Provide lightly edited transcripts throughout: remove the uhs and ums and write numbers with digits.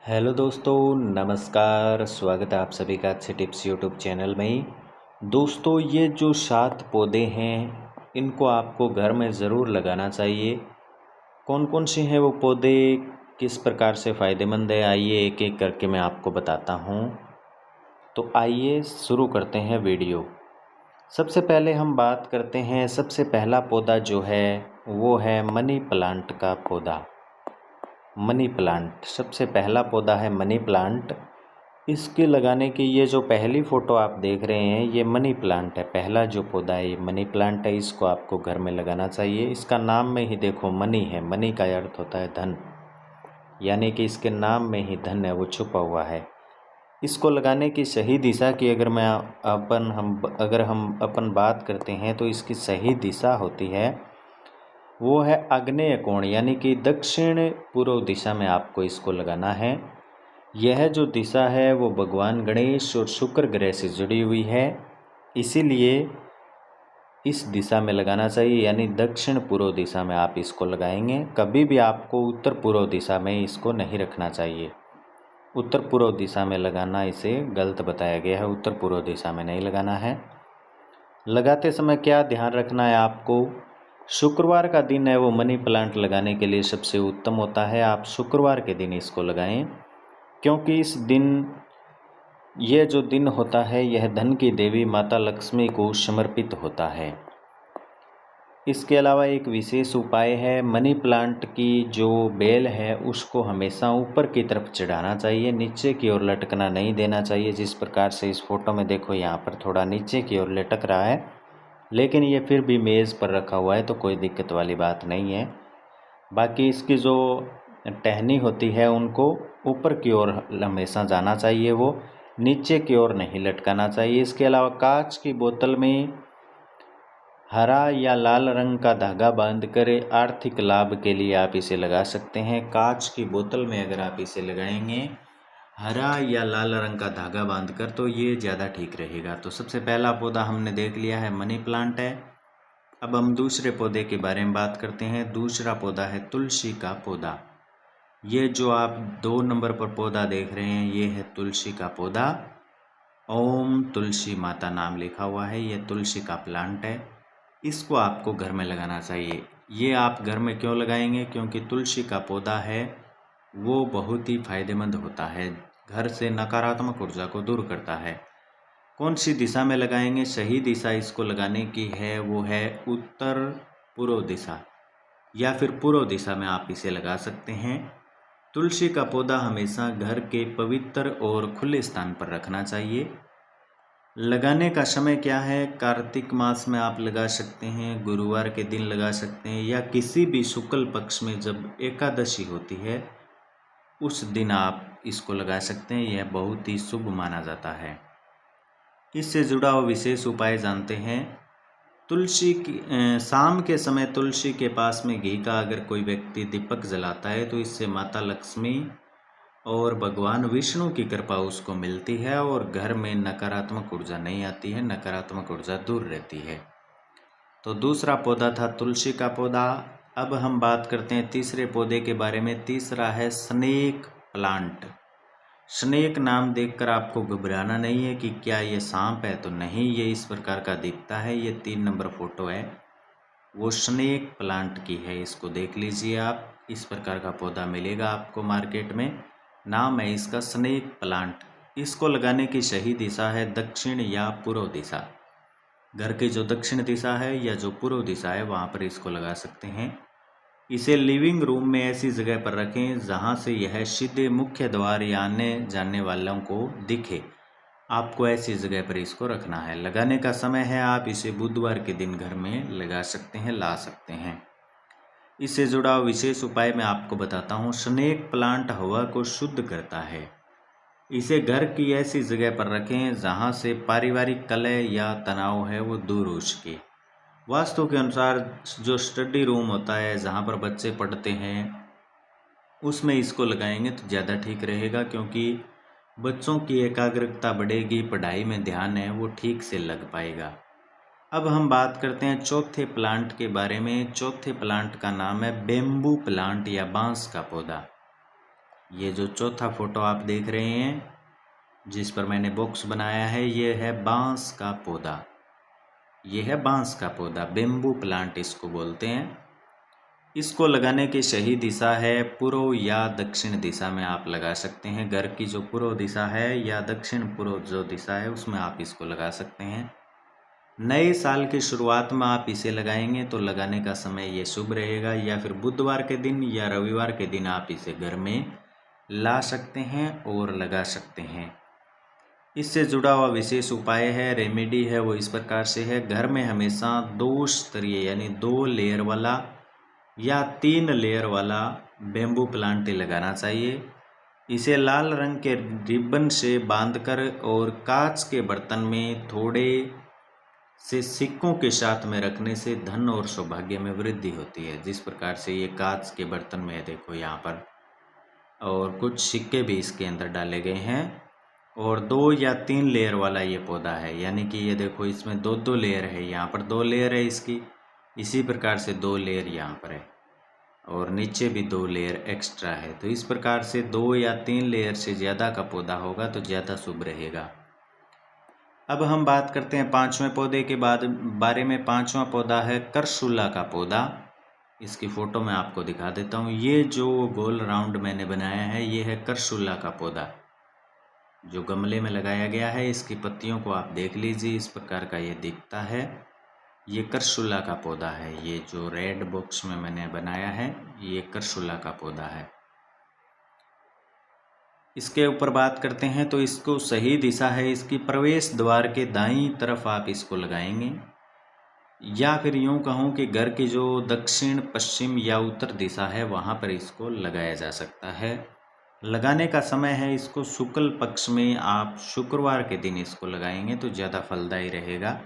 Hello दोस्तों, नमस्कार। स्वागत है आप सभी का अच्छे टिप्स यूट्यूब चैनल में। दोस्तों, ये जो 7 पौधे हैं, इनको आपको घर में ज़रूर लगाना चाहिए। कौन कौन से हैं वो पौधे, किस प्रकार से फ़ायदेमंद है, आइए एक एक करके मैं आपको बताता हूँ। तो आइए शुरू करते हैं वीडियो। सबसे पहले हम बात करते हैं, सबसे पहला पौधा जो है वो है मनी प्लांट का पौधा। मनी प्लांट सबसे पहला पौधा है मनी प्लांट। इसके लगाने की ये जो पहली फ़ोटो आप देख रहे हैं, ये मनी प्लांट है। पहला जो पौधा है ये मनी प्लांट है। इसको आपको घर में लगाना चाहिए। इसका नाम में ही देखो मनी है। मनी का अर्थ होता है धन, यानी कि इसके नाम में ही धन है, वो छुपा हुआ है। इसको लगाने की सही दिशा की अगर हम अपन बात करते हैं तो इसकी सही दिशा होती है वो है आग्नेय कोण, यानी कि दक्षिण पूर्व दिशा में आपको इसको लगाना है। यह जो दिशा है वो भगवान गणेश और शुक्र ग्रह से जुड़ी हुई है, इसीलिए इस दिशा में लगाना चाहिए, यानी दक्षिण पूर्व दिशा में आप इसको लगाएंगे। कभी भी आपको उत्तर पूर्व दिशा में इसको नहीं रखना चाहिए। उत्तर पूर्व दिशा में लगाना इसे गलत बताया गया है, उत्तर पूर्व दिशा में नहीं लगाना है। लगाते समय क्या ध्यान रखना है आपको, शुक्रवार का दिन है वो मनी प्लांट लगाने के लिए सबसे उत्तम होता है। आप शुक्रवार के दिन इसको लगाएं, क्योंकि इस दिन ये जो दिन होता है यह धन की देवी माता लक्ष्मी को समर्पित होता है। इसके अलावा एक विशेष उपाय है, मनी प्लांट की जो बेल है उसको हमेशा ऊपर की तरफ चढ़ाना चाहिए, नीचे की ओर लटकना नहीं देना चाहिए। जिस प्रकार से इस फोटो में देखो, यहाँ पर थोड़ा नीचे की ओर लटक रहा है, लेकिन ये फिर भी मेज़ पर रखा हुआ है तो कोई दिक्कत वाली बात नहीं है। बाकी इसकी जो टहनी होती है उनको ऊपर की ओर हमेशा जाना चाहिए, वो नीचे की ओर नहीं लटकाना चाहिए। इसके अलावा कांच की बोतल में हरा या लाल रंग का धागा बांधकर आर्थिक लाभ के लिए आप इसे लगा सकते हैं। कांच की बोतल में अगर आप इसे लगाएंगे हरा या लाल रंग का धागा बांधकर, तो ये ज़्यादा ठीक रहेगा। तो सबसे पहला पौधा हमने देख लिया है, मनी प्लांट है। अब हम दूसरे पौधे के बारे में बात करते हैं। दूसरा पौधा है तुलसी का पौधा। ये जो आप 2 नंबर पर पौधा देख रहे हैं ये है तुलसी का पौधा। ओम तुलसी माता नाम लिखा हुआ है। ये तुलसी का प्लांट है, इसको आपको घर में लगाना चाहिए। ये आप घर में क्यों लगाएंगे, क्योंकि तुलसी का पौधा है वो बहुत ही फायदेमंद होता है, घर से नकारात्मक ऊर्जा को दूर करता है। कौन सी दिशा में लगाएंगे, सही दिशा इसको लगाने की है वो है उत्तर पूर्व दिशा, या फिर पूर्व दिशा में आप इसे लगा सकते हैं। तुलसी का पौधा हमेशा घर के पवित्र और खुले स्थान पर रखना चाहिए। लगाने का समय क्या है, कार्तिक मास में आप लगा सकते हैं, गुरुवार के दिन लगा सकते हैं, या किसी भी शुक्ल पक्ष में जब एकादशी होती है उस दिन आप इसको लगा सकते हैं। यह बहुत ही शुभ माना जाता है। इससे जुड़ा हुआ विशेष उपाय जानते हैं। तुलसी की शाम के समय तुलसी के पास में घी का अगर कोई व्यक्ति दीपक जलाता है तो इससे माता लक्ष्मी और भगवान विष्णु की कृपा उसको मिलती है और घर में नकारात्मक ऊर्जा नहीं आती है, नकारात्मक ऊर्जा दूर रहती है। तो दूसरा पौधा था तुलसी का पौधा। अब हम बात करते हैं तीसरे पौधे के बारे में। तीसरा है स्नेक प्लांट। स्नेक नाम देखकर आपको घबराना नहीं है कि क्या ये सांप है, तो नहीं, ये इस प्रकार का दिखता है। ये 3 नंबर फोटो है वो स्नेक प्लांट की है, इसको देख लीजिए आप। इस प्रकार का पौधा मिलेगा आपको मार्केट में, नाम है इसका स्नेक प्लांट। इसको लगाने की सही दिशा है दक्षिण या पूर्व दिशा। घर की जो दक्षिण दिशा है या जो पूर्व दिशा है वहाँ पर इसको लगा सकते हैं। इसे लिविंग रूम में ऐसी जगह पर रखें जहाँ से यह सीधे मुख्य द्वार या आने जाने वालों को दिखे। आपको ऐसी जगह पर इसको रखना है। लगाने का समय है, आप इसे बुधवार के दिन घर में लगा सकते हैं, ला सकते हैं। इससे जुड़ा विशेष उपाय मैं आपको बताता हूँ। स्नेक प्लांट हवा को शुद्ध करता है। इसे घर की ऐसी जगह पर रखें जहाँ से पारिवारिक कलह या तनाव है वो दूर हो सके। वास्तु के अनुसार जो स्टडी रूम होता है जहाँ पर बच्चे पढ़ते हैं उसमें इसको लगाएंगे तो ज़्यादा ठीक रहेगा, क्योंकि बच्चों की एकाग्रता बढ़ेगी, पढ़ाई में ध्यान है वो ठीक से लग पाएगा। अब हम बात करते हैं चौथे प्लांट के बारे में। चौथे प्लांट का नाम है बेम्बू प्लांट या बांस का पौधा। ये जो चौथा फोटो आप देख रहे हैं जिस पर मैंने बॉक्स बनाया है, ये है बांस का पौधा। ये है बांस का पौधा, बेम्बू प्लांट इसको बोलते हैं। इसको लगाने की सही दिशा है पूर्व या दक्षिण दिशा में आप लगा सकते हैं। घर की जो पूर्व दिशा है या दक्षिण पूर्व जो दिशा है उसमें आप इसको लगा सकते हैं। नए साल की शुरुआत में आप इसे लगाएंगे तो लगाने का समय ये शुभ रहेगा, या फिर बुधवार के दिन या रविवार के दिन आप इसे घर में ला सकते हैं और लगा सकते हैं। इससे जुड़ा हुआ विशेष उपाय है, रेमेडी है, वो इस प्रकार से है। घर में हमेशा 2 स्तरीय यानी 2 लेयर वाला या 3 लेयर वाला बेम्बू प्लांट लगाना चाहिए। इसे लाल रंग के रिबन से बांधकर और कांच के बर्तन में थोड़े से सिक्कों के साथ में रखने से धन और सौभाग्य में वृद्धि होती है। जिस प्रकार से ये कांच के बर्तन में है, देखो यहाँ पर, और कुछ सिक्के भी इसके अंदर डाले गए हैं। और 2 या 3 लेयर वाला ये पौधा है, यानी कि ये देखो इसमें 2 लेयर है। यहाँ पर 2 लेयर है इसकी, इसी प्रकार से 2 लेयर यहाँ पर है, और नीचे भी 2 लेयर एक्स्ट्रा है। तो इस प्रकार से 2 या 3 लेयर से ज़्यादा का पौधा होगा तो ज़्यादा शुभ रहेगा। अब हम बात करते हैं 5वें पौधे के बारे में। 5वां पौधा है करसुला का पौधा। इसकी फ़ोटो मैं आपको दिखा देता हूँ। ये जो गोल राउंड मैंने बनाया है ये है करसुला का पौधा, जो गमले में लगाया गया है। इसकी पत्तियों को आप देख लीजिए, इस प्रकार का ये दिखता है। ये करसुला का पौधा है। ये जो रेड बॉक्स में मैंने बनाया है ये करसुला का पौधा है। इसके ऊपर बात करते हैं तो इसको सही दिशा है, इसकी प्रवेश द्वार के दाईं तरफ आप इसको लगाएंगे, या फिर यूं कहूँ कि घर की जो दक्षिण पश्चिम या उत्तर दिशा है वहाँ पर इसको लगाया जा सकता है। लगाने का समय है इसको शुक्ल पक्ष में, आप शुक्रवार के दिन इसको लगाएंगे तो ज़्यादा फलदायी रहेगा।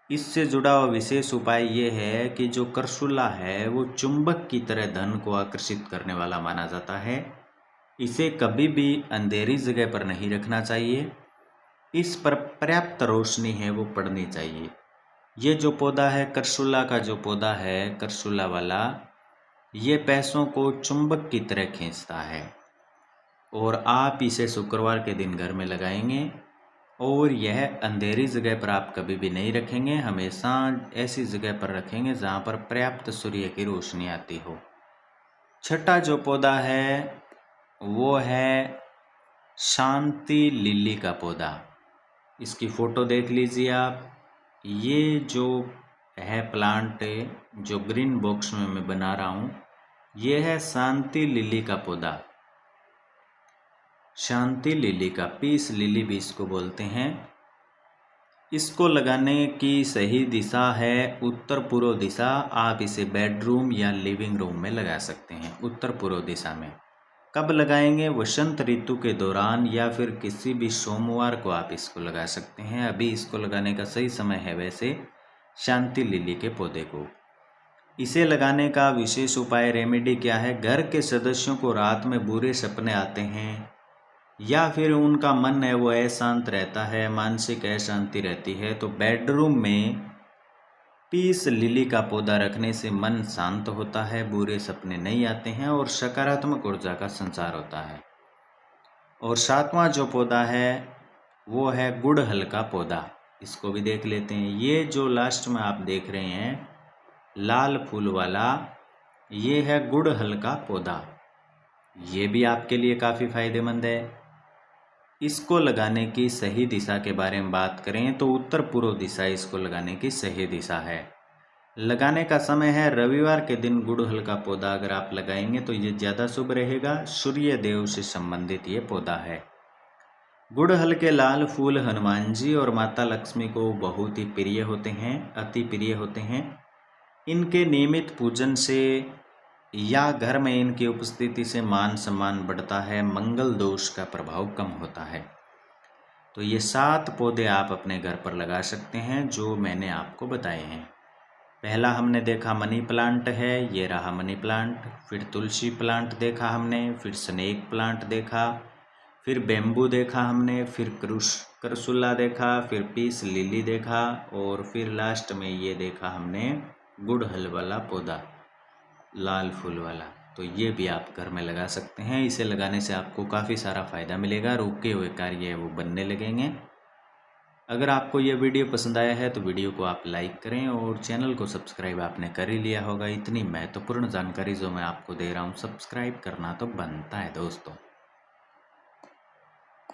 इससे जुड़ा हुआ विशेष उपाय ये है कि जो करसुला है वो चुंबक की तरह धन को आकर्षित करने वाला माना जाता है। इसे कभी भी अंधेरी जगह पर नहीं रखना चाहिए। इस पर पर्याप्त रोशनी है वो पड़नी चाहिए। ये जो पौधा है करसुला का, जो पौधा है करसुला वाला, ये पैसों को चुंबक की तरह खींचता है। और आप इसे शुक्रवार के दिन घर में लगाएंगे, और यह अंधेरी जगह पर आप कभी भी नहीं रखेंगे। हमेशा ऐसी जगह पर रखेंगे जहाँ पर पर्याप्त सूर्य की रोशनी आती हो। छठा जो पौधा है वो है शांति लिली का पौधा। इसकी फ़ोटो देख लीजिए आप। ये जो है प्लांट जो ग्रीन बॉक्स में मैं बना रहा हूँ, ये है शांति लिली का पौधा। शांति लिली का, पीस लिली भी इसको बोलते हैं। इसको लगाने की सही दिशा है उत्तर पूर्व दिशा। आप इसे बेडरूम या लिविंग रूम में लगा सकते हैं, उत्तर पूर्व दिशा में। कब लगाएंगे? वसंत ऋतु के दौरान, या फिर किसी भी सोमवार को आप इसको लगा सकते हैं। अभी इसको लगाने का सही समय है वैसे शांति लिली के पौधे को। इसे लगाने का विशेष उपाय, रेमेडी क्या है? घर के सदस्यों को रात में बुरे सपने आते हैं, या फिर उनका मन है वो अशांत रहता है, मानसिक अशांति रहती है, तो बेडरूम में पीस लिली का पौधा रखने से मन शांत होता है, बुरे सपने नहीं आते हैं और सकारात्मक ऊर्जा का संचार होता है। और 7वां जो पौधा है वो है गुड़हल का पौधा। इसको भी देख लेते हैं। ये जो लास्ट में आप देख रहे हैं लाल फूल वाला, ये है गुड़हल का पौधा। ये भी आपके लिए काफ़ी फायदेमंद है। इसको लगाने की सही दिशा के बारे में बात करें तो उत्तर पूर्व दिशा इसको लगाने की सही दिशा है। लगाने का समय है रविवार के दिन। गुड़हल का पौधा अगर आप लगाएंगे तो ये ज़्यादा शुभ रहेगा। सूर्य देव से संबंधित ये पौधा है। गुड़हल के लाल फूल हनुमान जी और माता लक्ष्मी को बहुत ही प्रिय होते हैं, अति प्रिय होते हैं। इनके नियमित पूजन से या घर में इनकी उपस्थिति से मान सम्मान बढ़ता है, मंगल दोष का प्रभाव कम होता है। तो ये 7 पौधे आप अपने घर पर लगा सकते हैं जो मैंने आपको बताए हैं। पहला हमने देखा मनी प्लांट है, ये रहा मनी प्लांट। फिर तुलसी प्लांट देखा हमने, फिर स्नेक प्लांट देखा, फिर बेम्बू देखा हमने, फिर करसुला देखा, फिर पीस लिली देखा, और फिर लास्ट में ये देखा हमने गुड़हल वाला पौधा, लाल फूल वाला। तो ये भी आप घर में लगा सकते हैं। इसे लगाने से आपको काफ़ी सारा फ़ायदा मिलेगा, रुके हुए कार्य वो बनने लगेंगे। अगर आपको ये वीडियो पसंद आया है तो वीडियो को आप लाइक करें और चैनल को सब्सक्राइब आपने कर ही लिया होगा। इतनी महत्वपूर्ण जानकारी जो मैं आपको दे रहा हूँ, सब्सक्राइब करना तो बनता है दोस्तों।